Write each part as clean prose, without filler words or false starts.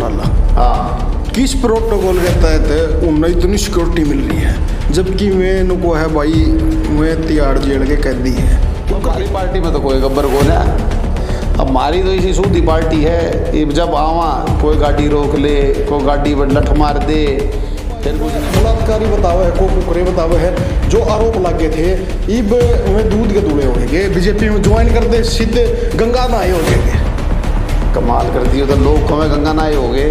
चौटाला। हाँ, किस प्रोटोकॉल के तहत उन्हें इतनी सिक्योरिटी मिल रही है, जबकि मैं नुको है भाई, मैं तिहाड़ जेल के कैदी है। हमारी पार्टी में तो कोई गब्बर कौन है। अब हमारी तो इसी सूदी पार्टी है। ये जब आवा कोई गाड़ी रोक ले, कोई गाड़ी पर लठ मार दे, फिर कुछ बलात्कारी बतावे है, को कुकरे बतावे है, जो आरोप लगे थे इब वे दूध के दूल्हे हो गए, बीजेपी में ज्वाइन कर दे, सीधे गंगा नहाए हो गए। कमाल कर दियो तो लोग कमें गंगा नहाए हो गए।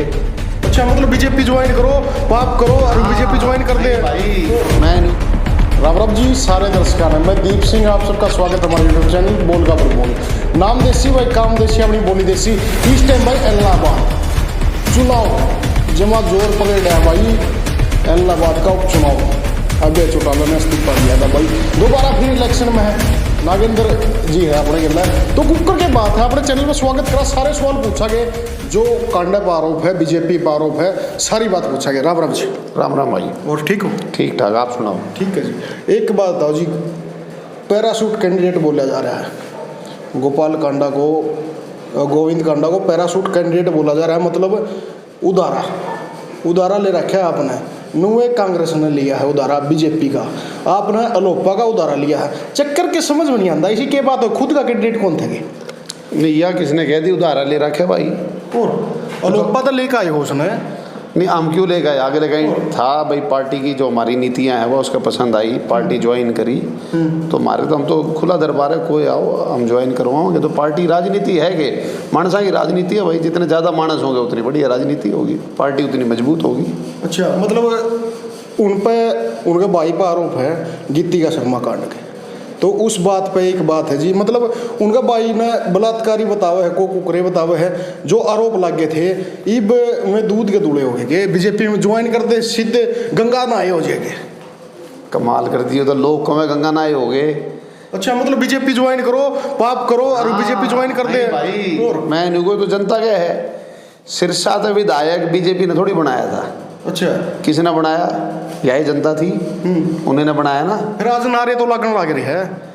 अच्छा, मतलब बीजेपी ज्वाइन करो, पाप करो और बीजेपी ज्वाइन कर दे भाई। मैं राम राम जी सारे दर्शकों में मैं दीप सिंह, आप सबका स्वागत है हमारे यूट्यूब चैनल बोल का बोल। नाम देसी भाई, काम देसी, अपनी बोली देसी। इस टाइम भाई इलाहाबाद चुनाव जमा जोर पकड़ है भाई। इलाहाबाद का उपचुनाव अभय चौटाला ने इस्तीफा दिया था भाई, दोबारा फिर इलेक्शन में है। नागेंद्र जी है अपने गिरना है, तो कुकर के बात है अपने चैनल में स्वागत करा। सारे सवाल पूछा गए, जो कांडा पर आरोप है, बीजेपी पर आरोप है, सारी बात पूछा गया। राम राम जी। राम राम भाई। और ठीक हो? ठीक ठाक, आप सुनाओ। ठीक है जी। एक बात बताओ जी, पैराशूट कैंडिडेट बोला जा रहा है गोपाल कांडा को, गोविंद कांडा को पैराशूट कैंडिडेट बोला जा रहा है। मतलब उधारा ले रखा है आपने। नुए कांग्रेस ने लिया है उधारा बीजेपी का, आपने अलोपा का उधारा लिया है। चक्कर के समझ में नहीं आता, इसी के बाद खुद का कैंडिडेट कौन थे? नहीं, यह किसने कह दी उधारा ले रखे भाई? और अलोपा तो लेकर आए हो उसने। नहीं, हम क्यों ले गए? आगे कहीं था भाई, पार्टी की जो हमारी नीतियां हैं वो उसका पसंद आई, पार्टी ज्वाइन करी। तो हमारे तो हम तो खुला दरबार है, कोई आओ हम ज्वाइन करवाओगे। तो पार्टी राजनीति है कि मानसा की राजनीति है भाई, जितने ज़्यादा मानस होंगे उतनी बढ़िया राजनीति होगी, पार्टी उतनी मजबूत होगी। अच्छा, मतलब उन पर उनके भाई पर आरोप है गीतिका शर्मा कांड के, तो उस बात पे एक बात है जी, मतलब उनका भाई ने बलात्कारी बतावे है, को कुकरे बतावे है, जो आरोप लगे थे इब में दूध के दूल्हे हो गए, बीजेपी में ज्वाइन कर दे, सीधे गंगा नहाए हो जाएंगे। कमाल कर दियो तो लोग कमें गंगा नहाए हो गए। अच्छा, मतलब बीजेपी ज्वाइन करो, पाप करो और बीजेपी ज्वाइन कर दे भाई। मैं नहीं, कोई तो जनता क्या है, सिरसा तो विधायक बीजेपी ने थोड़ी बनाया था। अच्छा, किसने बनाया? यही जनता थी, उन्होंने बनाया ना। फिर आज नारे तो लगने लग रही है।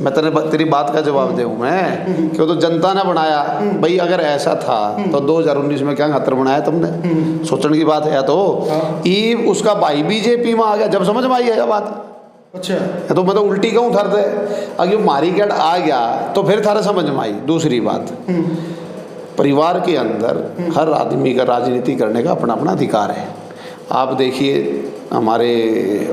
मैं तेरी बात का जवाब दूँ मैं, क्यों? तो जनता ने बनाया भाई। अगर ऐसा था तो 2019 में क्या खतर बनाया तुमने? सोचने की बात है। तो ये उसका भाई बीजेपी में आ गया, जब समझ में आई है बात। अच्छा, तो मैं तो उल्टी कहूँ थर दे, अगर मारी कैट आ गया तो फिर थारे समझ में आई। दूसरी बात, परिवार के अंदर हर आदमी का राजनीति करने का अपना अपना अधिकार है। आप देखिए हमारे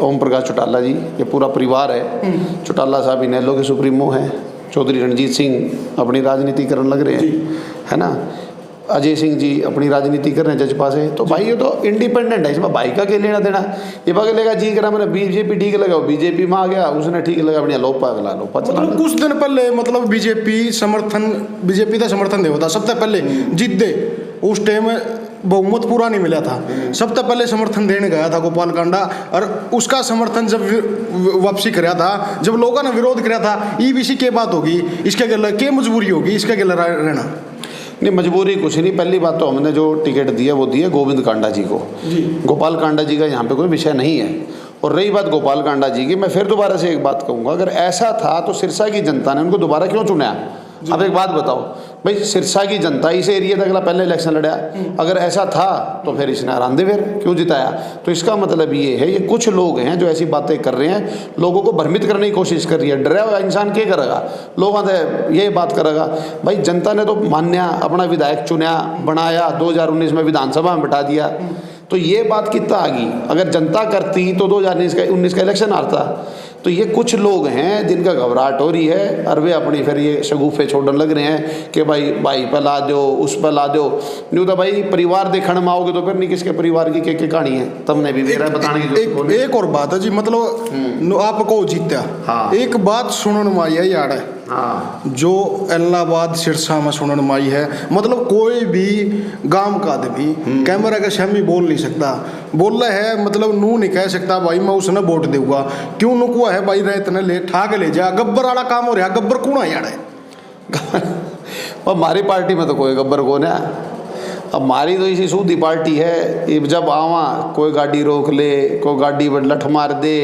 ओम प्रकाश चौटाला जी, ये पूरा परिवार है। चौटाला साहब इनेलो के सुप्रीमो हैं, चौधरी रणजीत सिंह अपनी राजनीति करने लग रहे हैं, है ना। अजय सिंह जी अपनी राजनीति कर रहे हैं जजपा से। तो भाई ये तो इंडिपेंडेंट है, इसमें भाई का क्या लेना देना। ये भाग लेगा जी करा मैंने बीजेपी ठीक लगा, बीजेपी में आ गया, उसने ठीक लगा अपनी लोपा गला लोपा चला। मतलब कुछ दिन पहले मतलब बीजेपी का समर्थन दे होता, सबसे पहले जीत दे, उस टाइम बहुमत पूरा नहीं मिला था, सबसे पहले समर्थन देने गया था गोपाल कांडा, और उसका समर्थन जब वापसी कराया था, जब लोगों ने विरोध कराया था, ईबीसी के बात होगी, इसके गले के मजबूरी होगी, इसके गले रहना। नहीं, मजबूरी कुछ नहीं। पहली बात तो हमने जो टिकट दिया वो दिया गोविंद कांडा जी को जी। गोपाल कांडा जी का यहाँ पे कोई विषय नहीं है। और रही बात गोपाल कांडा जी की, मैं फिर दोबारा से एक बात कहूँगा, अगर ऐसा था तो सिरसा की जनता ने उनको दोबारा क्यों चुना? अब एक बात बताओ भाई, सिरसा की जनता इस एरिया तक अगला पहले इलेक्शन लड़ा, अगर ऐसा था तो फिर इसने आरामदे फिर क्यों जिताया? तो इसका मतलब ये है, ये कुछ लोग हैं जो ऐसी बातें कर रहे हैं, लोगों को भ्रमित करने की कोशिश कर रही है। डरा हुआ इंसान क्या करेगा? लोगों ने ये बात करेगा भाई, जनता ने तो मान्या अपना विधायक चुना, बनाया, 2019 में विधानसभा में बिठा दिया। तो ये बात कितना आ गई? अगर जनता करती तो 2019 का इलेक्शन हारता। तो ये कुछ लोग हैं जिनका घबराहट हो रही है, और वे अपनी फिर ये शगुफे छोड़ने लग रहे हैं कि भाई पर ला दो, उस पर ला दो। नहीं तो भाई परिवार देखने में आओगे तो फिर नहीं किसके परिवार की क्या कहानी है, तुमने भी मेरा बताने की जरूरत। एक और बात है जी, मतलब आपको जीता। हाँ। एक बात सुनने में आई है यार, हाँ, जो इलाहाबाद सिरसा में सुनने में आई है, मतलब कोई भी गांव का आदमी कैमरा के सामने बोल नहीं सकता, बोल रहा है, मतलब नू नहीं कह सकता भाई मैं उसने वोट दूंगा। क्यों नुको है भाई, रेत ने ले ठाक ले जा, गब्बर वाला काम हो रहा। गब्बर कौन है यार? हमारी पार्टी में तो कोई गब्बर कौन है। अब हमारी तो इसी सूदी पार्टी है। ये जब आवा कोई गाड़ी रोक ले, कोई गाड़ी पर लठ मार दे,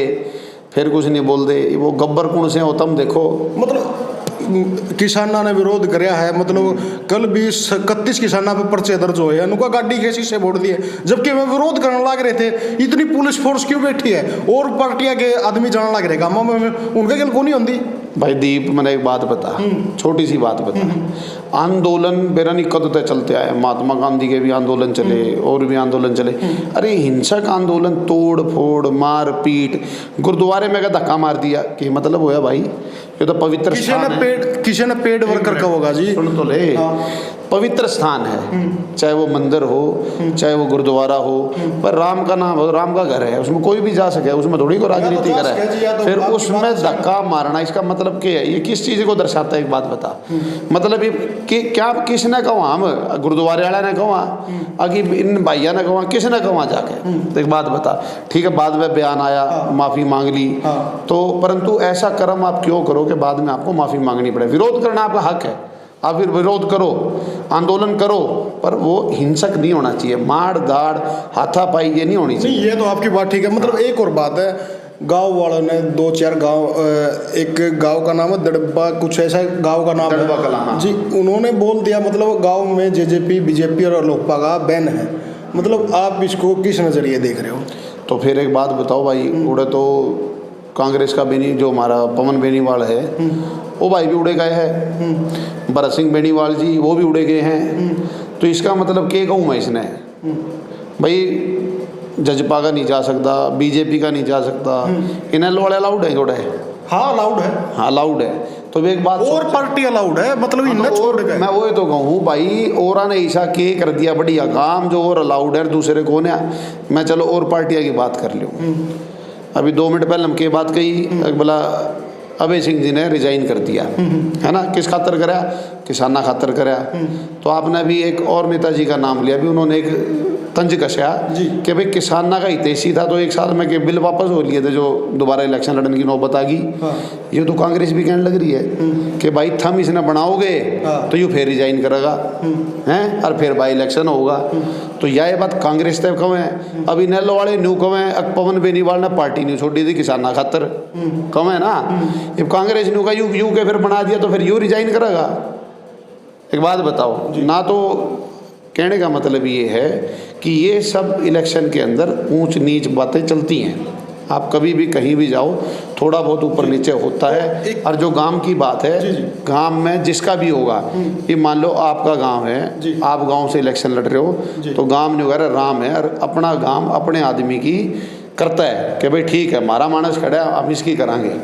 फिर कुछ नहीं बोल दे, वो गब्बर कौन से हो तुम देखो। मतलब किसाना ने विरोध कराया है, मतलब कल भी 31 किसाना पे पर्चे दर्ज हुए हैं, उनका गाड़ी के शीशे फोड़ दिए, जबकि वे विरोध करने लग रहे थे। इतनी पुलिस फोर्स क्यों बैठी है? और पार्टियां के आदमी जाने लग रहे गाँव में, उनके गल को नहीं होती। भाई दीप, मैंने एक बात बता, छोटी सी बात बता। आंदोलन बेरनी कद तक चलते आए, महात्मा गांधी के भी आंदोलन चले और भी आंदोलन चले। अरे हिंसक आंदोलन, तोड़ फोड़, मार पीट, गुरुद्वारे में का धक्का मार दिया, कि मतलब होया भाई? ये तो पवित्र स्थान है। किसी ने पेड वर्कर का होगा जी, सुन तो ले। पवित्र स्थान है, चाहे वो मंदिर हो, चाहे वो गुरुद्वारा हो, पर राम का नाम हो, राम का घर है, उसमें कोई भी जा सके, उसमें थोड़ी को राजनीति करे। फिर उसमें धक्का मारना, इसका मतलब क्या है? ये किस चीज़ को दर्शाता है? एक बात बता। मतलब ये कि क्या किसने कहा? हम गुरुद्वारे वाला ने कहा, अभी इन भाइया ने कहा, किसने कहा जाके? तो एक बात बता, ठीक है, बाद में बयान आया, माफ़ी मांग ली, तो परंतु ऐसा कर्म आप क्यों करो कि बाद में आपको माफ़ी मांगनी पड़े? विरोध करना आपका हक है, आप फिर विरोध करो, आंदोलन करो, पर वो हिंसक नहीं होना चाहिए। मार दाड़, हाथापाई ये नहीं होनी चाहिए। ये तो आपकी बात ठीक है। मतलब एक और बात है, गांव वालों ने 2-4 गांव, एक गांव का नाम है दड़बा, कुछ ऐसा गांव का नाम है जी, उन्होंने बोल दिया मतलब गांव में जेजेपी, बीजेपी और लोकपा का बैन है। मतलब आप इसको किस नज़रिए देख रहे हो? तो फिर एक बात बताओ भाई, उड़े तो कांग्रेस का बेनी, जो हमारा पवन बेनीवाल है, वो भाई भी उड़े गए हैं, भरत सिंह बेनीवाल जी वो भी उड़े गए हैं। तो इसका मतलब क्या कहूँ मैं? इसने भाई जजपा का नहीं जा सकता, बीजेपी का नहीं जा सकता, इन्हें लोड़े अलाउड है? जोड़े हाँ अलाउड है, हाँ अलाउड है। तो एक बात और पार्टी अलाउड है, मतलब इन्हें छोड़ गए। मैं वही तो कहूँ भाई, और ने ऐसा के कर दिया बढ़िया काम, जो और अलाउड है दूसरे को ने। मैं चलो और पार्टियाँ की बात कर लूँ। अभी 2 मिनट पहले हम के बात कही, बोला अभय सिंह जी ने रिजाइन कर दिया, है ना? किस खातर कराया? किसाना खातर कराया। तो आपने भी एक और नेताजी का नाम लिया, भी उन्होंने एक तंज कसा कि भाई किसाना का हितैषी था, तो 1 साल में के बिल वापस हो लिए थे, जो दोबारा इलेक्शन लड़ने की नौबत आ गई। ये तो कांग्रेस भी कहने लग रही है कि भाई थम इसने बनाओगे तो ये फिर रिजाइन करेगा, हैं, और फिर बाई इलेक्शन होगा। तो यह बात कांग्रेस तक कहें है। अभी नेलो वाले न्यू कहें, पवन बेनीवाल ने पार्टी नहीं छोड़ी थी किसाना खातर, कहें ना। जब कांग्रेस न्यू का यू के फिर बना दिया, तो फिर यू रिजाइन करेगा? एक बात बताओ ना। तो कहने का मतलब ये है कि ये सब इलेक्शन के अंदर ऊंच नीच बातें चलती हैं। आप कभी भी कहीं भी जाओ, थोड़ा बहुत ऊपर नीचे होता है। और जो गांव की बात है, गांव में जिसका भी होगा, ये मान लो आपका गांव है, आप गांव से इलेक्शन लड़ रहे हो, तो गांव नहीं वगैरह राम है, और अपना गांव अपने आदमी की करता है कि भाई ठीक है, हमारा मानस खड़ा है, हम इसकी करांगे,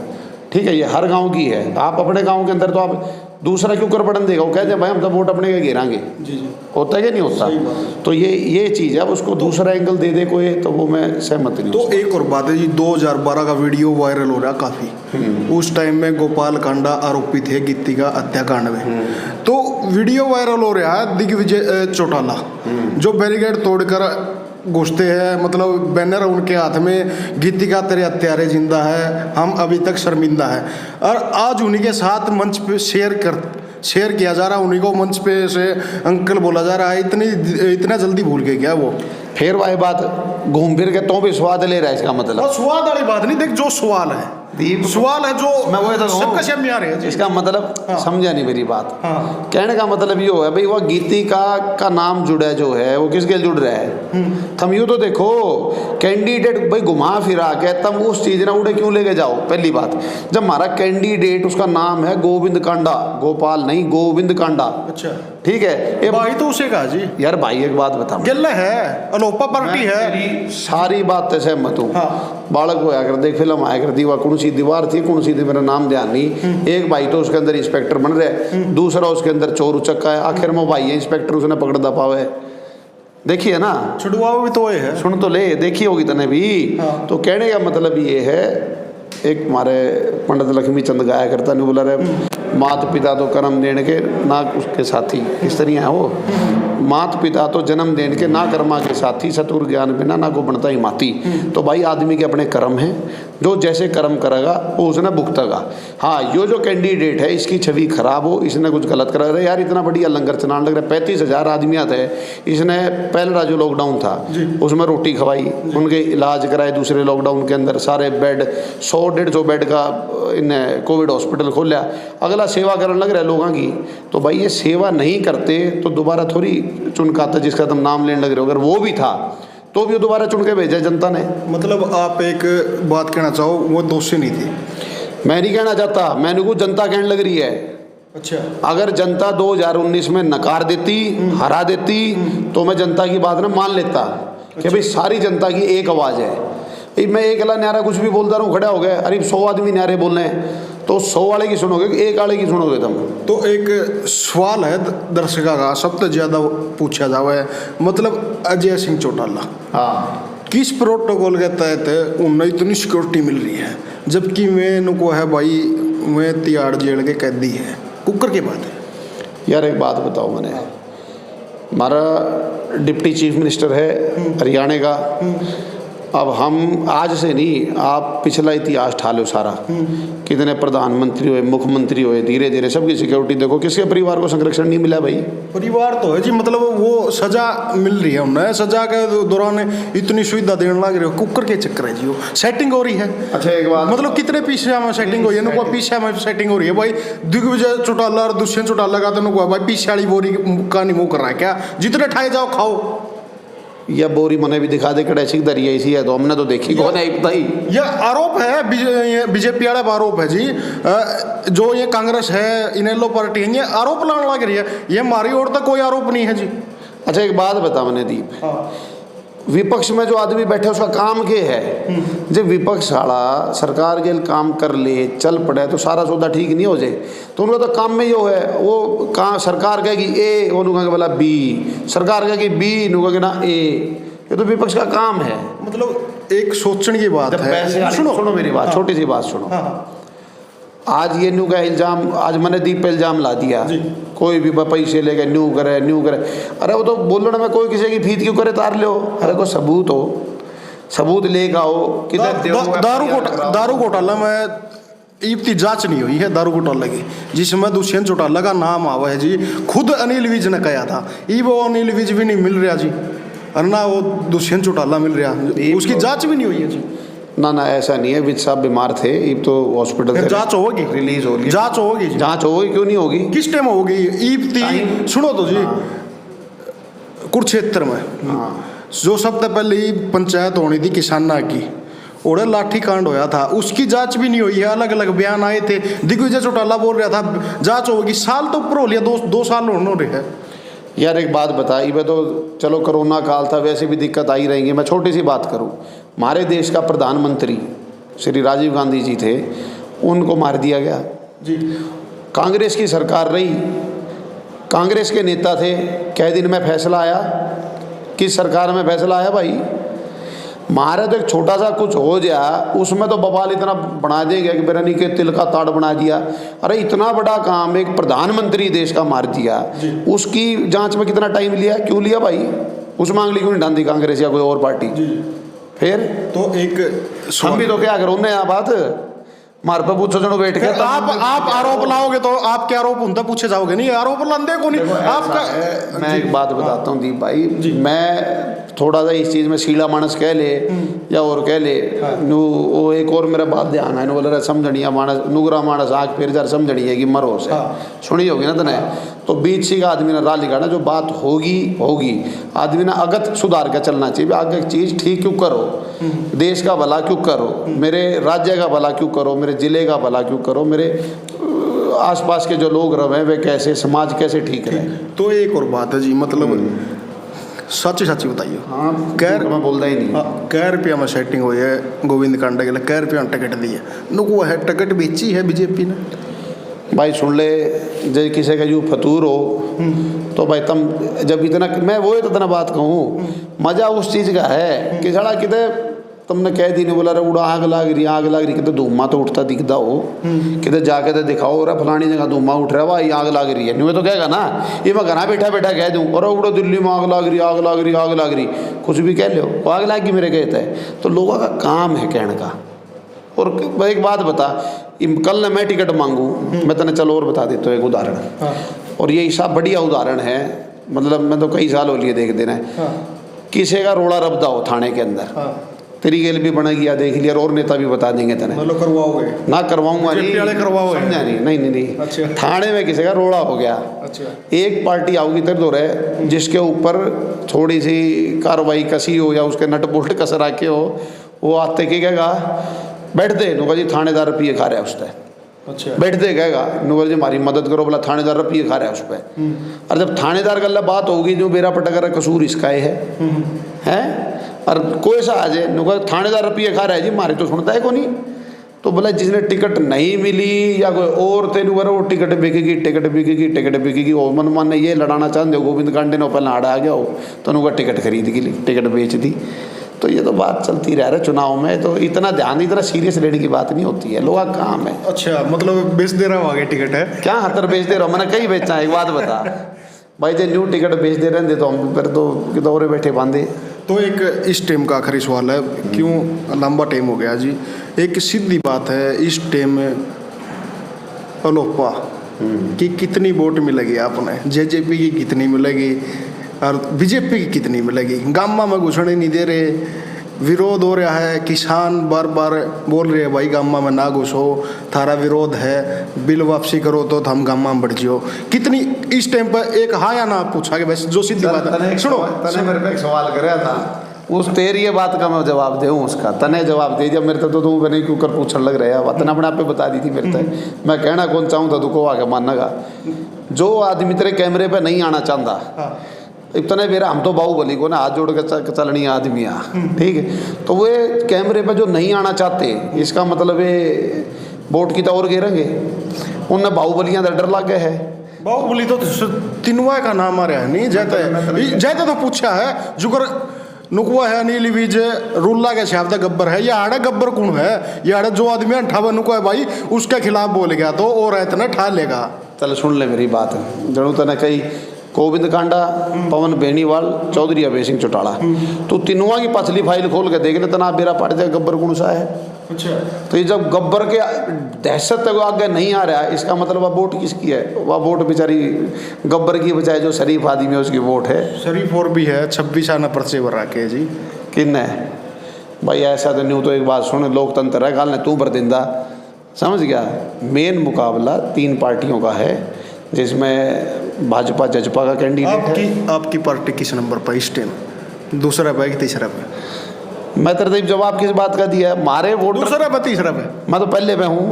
ठीक है। ये हर गांव की है। आप अपने गांव के अंदर तो आप दूसरा क्यों कर पड़न देगा? वो कहते हैं भाई हम तो वोट अपने के गिराएंगे। होता है कि नहीं होता? तो ये चीज़ है, उसको दूसरा एंगल दे दे कोई, तो वो मैं सहमत नहीं। तो एक और बात है जी, 2012 का वीडियो वायरल हो रहा काफ़ी। उस टाइम में गोपाल कांडा आरोपी थे गित्ती का हत्याकांड में। तो वीडियो वायरल हो रहा है दिग्विजय चौटाला, जो बैरिकेड तोड़कर घुसते हैं, मतलब बैनर उनके हाथ में, गित्ती का तेरे हत्यारे जिंदा है, हम अभी तक शर्मिंदा है। और आज उन्हीं के साथ मंच पे शेयर किया जा रहा है, उन्हीं को मंच पे से अंकल बोला जा रहा है। इतना जल्दी भूल गए क्या वो? फिर वही बात घूम फिर के तो भी स्वाद ले रहा है। इसका मतलब स्वाद वाली बात नहीं, देख जो सवाल है, सवाल है जो मैं वही तो सबका सेम आ रहा है। इसका मतलब समझा नहीं मेरी बात। कहने का मतलब ये है भाई, वो गीती का नाम जुड़ा जो है, वो किसके जुड़ रहा है? तुम यूँ तो देखो, कैंडिडेट भाई घुमा फिरा के तुम उस चीज ना उड़े क्यों लेके जाओ? पहली बात, जब हमारा कैंडिडेट उसका नाम है गोविंद कांडा, गोपाल नहीं, गोविंद कांडा, अच्छा ठीक है। ये भाई तो उसे कहा जी यार, भाई एक बात बता, गिल्ला है, अलोपा पार्टी है, सारी बात से सहमत हूँ। बालक होया कर देख, फिल्म आया कर दी, वह कौन सी दीवार थी, कौन सी थी, मेरा नाम ध्यान नहीं। एक भाई तो उसके अंदर इंस्पेक्टर बन रहे, दूसरा उसके अंदर चोर उचक्का है, आखिर में भाई है इंस्पेक्टर, उसने पकड़ दा पावे। देखिए ना, छुड़वाओ भी तो है, सुन तो ले, देखी होगी तने भी। तो कहने का मतलब ये है, एक हमारे पंडित लक्ष्मी चंद गाया करता, नहीं बोला रहे, मात पिता तो कर्म देने के ना उसके साथी, इस तरह है वो। मात पिता तो जन्म देने के ना कर्मा के साथी, सतुर ज्ञान बिना ना को बनता ही माती। तो भाई आदमी के अपने कर्म हैं, जो जैसे कर्म करेगा वो उसने भुगतेगा। हाँ, ये जो कैंडिडेट है इसकी छवि खराब हो, इसने कुछ गलत करा रहे यार, इतना बढ़िया लंगर चलाने लग रहा है, 35,000 आदमी आते हैं। इसने पहला जो लॉकडाउन था उसमें रोटी खवाई, उनके इलाज कराए, दूसरे लॉकडाउन के अंदर सारे बेड 100-150 बेड का इन्हें कोविड हॉस्पिटल खोला। अगला बोला सेवा करने लग रहे लोगों की, तो भाई ये सेवा नहीं करते तो दोबारा थोड़ी चुन का आता जिसका तुम नाम लेने लग रहे हो। अगर वो भी था तो भी वो दोबारा चुन के भेजा जनता ने। मतलब आप एक बात कहना चाहो, वो दोषी नहीं थी? मैं नहीं कहना चाहता, मैंने को जनता कहने लग रही है। अच्छा, अगर जनता 2019 में नकार देती, हरा देती, तो मैं जनता की बात ना मान लेता कि भाई सारी जनता की एक आवाज़ है। भाई मैं एक अला न्यारा कुछ भी बोलता रहूँ, खड़ा हो गया, अरे 100 आदमी न्यारे बोल रहे हैं, तो 100 वाले की सुनोगे कि एक वाले की सुनोगे तुम? तो एक सवाल है दर्शकों का, सबसे ज़्यादा पूछा जावा है, मतलब अजय सिंह चौटाला, हाँ, किस प्रोटोकॉल के तहत उन्हें इतनी सिक्योरिटी मिल रही है, जबकि मैं उनको है भाई मैं तिहाड़ जेल के कैदी है? कुकर की बात है यार। एक बात बताओ, मैंने हमारा डिप्टी चीफ मिनिस्टर है हरियाणा का। अब हम आज से नहीं, आप पिछला इतिहास ठा लो सारा, कितने प्रधानमंत्री हुए, मुख्यमंत्री हुए, धीरे धीरे सबकी सिक्योरिटी देखो, किसके परिवार को संरक्षण नहीं मिला भाई? परिवार तो है जी, मतलब वो सजा मिल रही है उन्हें, सजा के दौरान इतनी सुविधा देने लग रहे हो, कुकर के चक्कर है जी, वो सेटिंग हो रही है। अच्छा, एक बात मतलब कितने पीछे में सेटिंग हो रही है, पीछे में सेटिंग हो रही है भाई। दिग्विजय चौटाला और दुष्यंत चौटाला का तो भाई पीछे वाली बोरी का नहीं मुँह कर रहा है क्या? जितने ठाए जाओ खाओ। या बोरी मने भी दिखा दे कड़े सिख दरिया इसी है, तो हमने तो देखी कौन है बताई। यह आरोप है बीजेपी वाला आरोप है जी, जो ये कांग्रेस है, इनेलो पार्टी है, ये आरोप लाने लग रही है, ये हमारी ओर तक कोई आरोप नहीं है जी। अच्छा, एक बात बता मैंने दीप, हाँ। विपक्ष में जो आदमी बैठे उसका काम क्या है? जब विपक्ष वाला सरकार के काम कर ले, चल पड़े, तो सारा सौदा ठीक नहीं हो जाए। तो उनका तो काम में यो है, वो कहाँ सरकार कहेगी ए, वो नुका के बोला बी, सरकार कहेगी बी, नुका के ना ए, ये तो विपक्ष का काम है। मतलब एक सोचने की बात है। सुनो मेरी बात, छोटी सी बात सुनो। आज ये न्यू का इल्ज़ाम, आज मैंने दीप पे इल्ज़ाम ला दिया, कोई भी पैसे लेके न्यू करे। अरे वो तो बोलो ना, मैं कोई किसी की फीत क्यों करे, तार लो। अरे कोई सबूत हो, सबूत लेकर आओ। दारू घोटाला में इतनी जांच नहीं हुई है दारू घोटाला की, जिसमें दुष्यंत चौटाला का नाम आवा है जी। खुद अनिल विज ने कहा था, ये वो अनिल विज भी नहीं मिल रहा जी, और ना वो दुष्यंत चौटाला मिल रहा, उसकी जांच भी नहीं हुई है जी। ना ऐसा नहीं है, विज साहब बीमार थे, ये तो हॉस्पिटल से जांच होगी, रिलीज होगी, जांच होगी, जांच होगी, क्यों नहीं होगी? किस टाइम होगी? ईब सुनो तो जी, कुरुक्षेत्र में जो सबसे पहले पंचायत होनी थी किसाना की, और लाठी कांड होया था, उसकी जांच भी नहीं हुई है। अलग अलग बयान आए थे, दिग्विजय चौटाला बोल रहा था जांच होगी, साल तो ऊपर हो लिया, दो साल होने रहे हैं। यार एक बात बता, ये तो चलो कोरोना काल था, वैसे भी दिक्कत आई रहेंगी। मैं छोटी सी बात करूं, हमारे देश का प्रधानमंत्री श्री राजीव गांधी जी थे, उनको मार दिया गया जी। कांग्रेस की सरकार रही, कांग्रेस के नेता थे, क्या दिन में फैसला आया? किस सरकार में फैसला आया भाई? हमारे तो एक छोटा सा कुछ हो गया, उसमें तो बवाल इतना बना देगा कि बिरयानी के तिल का ताड़ बना दिया। अरे इतना बड़ा काम एक प्रधानमंत्री देश का मार दिया, उसकी जांच में कितना टाइम लिया? क्यों लिया भाई? उस मांगली क्यों नहीं डांदी कांग्रेस या कोई और पार्टी? फिर तो एक हम भी तो क्या करो ना यहाँ बात मार पे पूछो जनो बैठ के। आप आरोप लाओगे तो आपके आरोप उनसे पूछे जाओगे नहीं, आरोप लांदे को नहीं आपका। मैं एक बात बताता हूँ दीप भाई, मैं थोड़ा सा इस चीज़ में सीला मानस कह ले या और कह ले, वो एक और मेरा बात ध्यान है, बोल रहा समझनिया मानस नुगरा मानस आग फिर जार समझनी है कि मरो से सुनी होगी ना तने। तो बीच सी का आदमी ने राह लिखा ना, जो बात होगी आदमी ने अगत सुधार कर चलना चाहिए। आगे चीज़ ठीक क्यों करो, देश का भला क्यों करो, मेरे राज्य का भला क्यों करो, मेरे जिले का भला क्यों करो, मेरे आसपास के जो लोग रहे वे कैसे, समाज कैसे ठीक रहे। तो एक और बात है जी, मतलब सच्ची बताइए। हाँ, मैं बोलता ही नहीं। कै रुपया में सेटिंग हुई है गोविंद कांडा के लिए, कै रुपया में टिकट दी है नुको है, टिकट बेची है बीजेपी ने भाई। सुन ले, जब किसी का यूँ फतूर हो तो भाई तुम जब इतना, मैं वो इतना बात कहूँ, मज़ा उस चीज़ का है कि जड़ा कितने तुमने कह दी नहीं बोला रे उड़ा आग लाग रही, कितने धुआं तो उठता दिखता हो, कितने जाके तो दिखाओ रे फलानी जगह धुआं उठ रहा है, वाह आग लाग रही है। नहीं तो कहेगा ना, ये मैं घर बैठा कह दूँ और उड़ो दिल्ली में आग लाग रही, कुछ भी कह लो, आग लाग की मेरे कहता है। तो लोगों का काम है कहने का। और एक बात बता, कल न मैं टिकट मांगूँ, मैं तेने चलो और बता देता हूँ एक उदाहरण, और ये सब बढ़िया उदाहरण है, मतलब मैं तो कई साल हो लिए देख देना है। किसी का रोड़ा रबदा हो थाने के अंदर, तेरी गेल भी बनेगी या देख लिया, और नेता भी बता देंगे तेने। मतलब करवाओगे ना करवाऊंगा नहीं, वाले करवाओगे? समझा नहीं, नहीं नहीं नहीं। अच्छा। थाने में किसी का रोड़ा हो गया, अच्छा एक पार्टी आओगी तेरे दो रहे जिसके ऊपर थोड़ी सी कार्रवाई कसी हो या उसके नट बोल्ट कस रखे हो, वो आते के कहेगा बैठ दे, नुका जी थानेदार रुपये खा रहा है उससे, अच्छा बैठ दे कहेगा नुका जी हमारी मदद करो, बोला थानेदार रुपये खा रहा है उस पर। और जब थानेदार गल्ला बात होगी जो मेरा पटकर कसूर इसका है और कोई सा आ जाए नुका थानेदार रुपये खा रहा है जी, मारे तो सुनता है को नहीं। तो बोला जिसने टिकट नहीं मिली या कोई और तेन वो टिकट बिकेगी, टिकट बिकेगी, टिकट बिकेगी, वो मन ने ये लड़ाना चाहते हो गोविंद कांडे ने पहले आड़ा आ गया हो तो उनका टिकट खरीद के लिए टिकट बेच दी। तो ये तो बात चलती रह रहा है चुनाव में, तो इतना ध्यान इतना सीरियस लेने की बात नहीं होती है, लोगों का काम है। अच्छा मतलब बेच दे रहा हूँ आगे टिकट है क्या हतर बेच दे रहा हूँ, मैंने कहीं बेचा है, एक बात बता भाई जो न्यू टिकट बेच दे रहे तो हम फिर तो दौरे बैठे बांधे। तो एक इस टाइम का आखिरी सवाल है, क्यों लंबा टाइम हो गया जी, एक सीधी बात है इस टाइम में अलोपा कि कितनी वोट मिलेगी आपने, जेजेपी की कितनी मिलेगी और बीजेपी की कितनी मिलेगी? गामा में घुसने नहीं दे रहे, विरोध हो रहा है, किसान बार बार बोल रहे हैं भाई गामा में ना घुसो, थारा विरोध है, बिल वापसी करो तो हम गामा में बढ़ जियो। कितनी इस टाइम पर एक हाँ या ना पूछा कि बस जो सीधी बात है। सुनो तने मेरे पे एक सवाल कराया था, उस तेरी ये बात का मैं जवाब दूँ उसका, तने जवाब दे दिया मेरे तो तू मैंने क्यों कर पूछने लग रहा है, तने अपने आप पे बता दी थी मेरे तक, मैं कहना कौन चाहूँ था तू को आके मानना। जो आदमी तेरे कैमरे पे नहीं आना चाहता, इतने मेरा हम तो बाहुबली को ना हाथ जोड़ के चलनी आदमी आ, ठीक है, तो वे कैमरे पे जो नहीं आना चाहते इसका मतलब ये वोट की तो और घेरेंगे, उनने बाहुबलियाँ डर लग गए है। बाहुबली तो तिनवा का नाम आ रहा है नहीं जाता तो पूछा है जुगर नुकवा है नीली बीज रुल्ला के शब्द गब्बर है, ये आड़े गब्बर कौन है, ये आड़े जो आदमी अठावन नुकवा है भाई उसके खिलाफ बोल गया तो और इतना ठा लेगा। चल सुन ले मेरी बात, जरूर तने कही गोविंद कांडा, पवन बेनीवाल, चौधरी अभय सिंह चौटाला, तो तीनों की पछली फाइल खोल के देख ले तना बेरा पड़ जाए गब्बर कौन सा है। अच्छा तो ये जब गब्बर के दहशत तक आगे नहीं आ रहा है इसका मतलब वह वोट किसकी है, वह वोट बेचारी गब्बर की बजाय जो शरीफ आदमी है उसकी वोट है। शरीफ और भी है 26 आना पर्चे भर रखे जी, किन है भाई ऐसा तो नहीं। तो एक बात सुन, लोकतंत्र है, गाल ने तू भर दिंदा, समझ गया। मेन मुकाबला 3 पार्टियों का है जिसमें भाजपा जजपा का कैंडिडेट है। आपकी पार्टी किस नंबर पर इस टाइम, दूसरा पे कि तीसरा पे? मैं तेरे जवाब किस बात का दिया है, मारे वोटर दूसरा पे तीसरा पे? मैं तो पहले पे हूँ,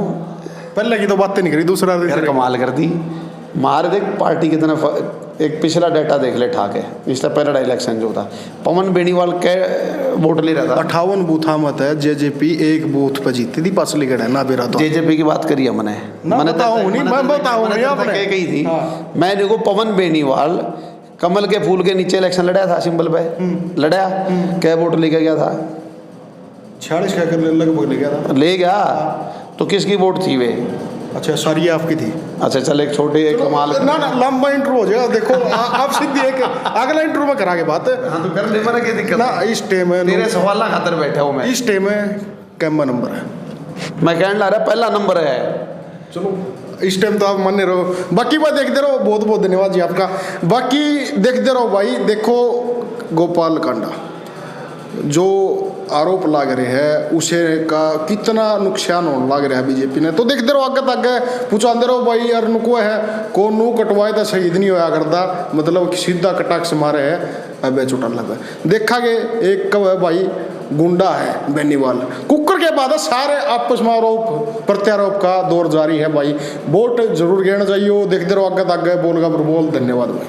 पहले की तो बातें नहीं करी, दूसरा कमाल कर दी। मारे देख पार्टी कितना, एक पिछला डाटा देख ले ठाके, इसका पहला इलेक्शन जो था पवन बेनीवाल के वोट ले रहा था 58 बूथा मत है, जेजेपी एक बूथ पे जीती थी, पासलीगढ़ है ना बेरा तो जेजेपी की बात करी है मैंने कही थी। मैं देखो पवन बेनीवाल कमल के फूल के नीचे इलेक्शन लड़ा था, सिंबल पे लड़ा, क्या वोट लेके गया था 46 का लगभग ले गया था। तो किसकी वोट थी वे? अच्छा सारी आपकी थी। अच्छा चल एक छोटे एक कमाल ना लंबा इंटरव्यू हो जाएगा, देखो आप सीधी एक अगला इंटरव्यू में करा के बात। हाँ तो कर ले, मेरा क्या दिक्कत ना इस टाइम में तेरे सवाल खातर बैठा हूँ मैं। इस टाइम में कैम्बा नंबर है, मैं कहने ला रहा पहला नंबर है। चलो इस टाइम तो आप मान्य रहो, बाकी बात देखते रहो। बहुत बहुत धन्यवाद जी आपका, बाकी देखते रहो भाई। देखो गोपाल कांडा जो आरोप लग रहे हैं उसे का कितना नुकसान होने लग रहा है बीजेपी ने, तो देखते रहो आगे तक पूछाते रहो भाई यार नुको है कौन नू कटवाए तो शहीद नहीं होया करता, मतलब सीधा कटाक्ष मारे है अब चुटा लगा देखा गे। एक कब है भाई गुंडा है बेनीवाल, कुकर के बाद सारे आपस में आरोप प्रत्यारोप का दौर जारी है भाई। वोट जरूर गिरना चाहिए, देखते रहो आगे तक बोल। धन्यवाद भाई।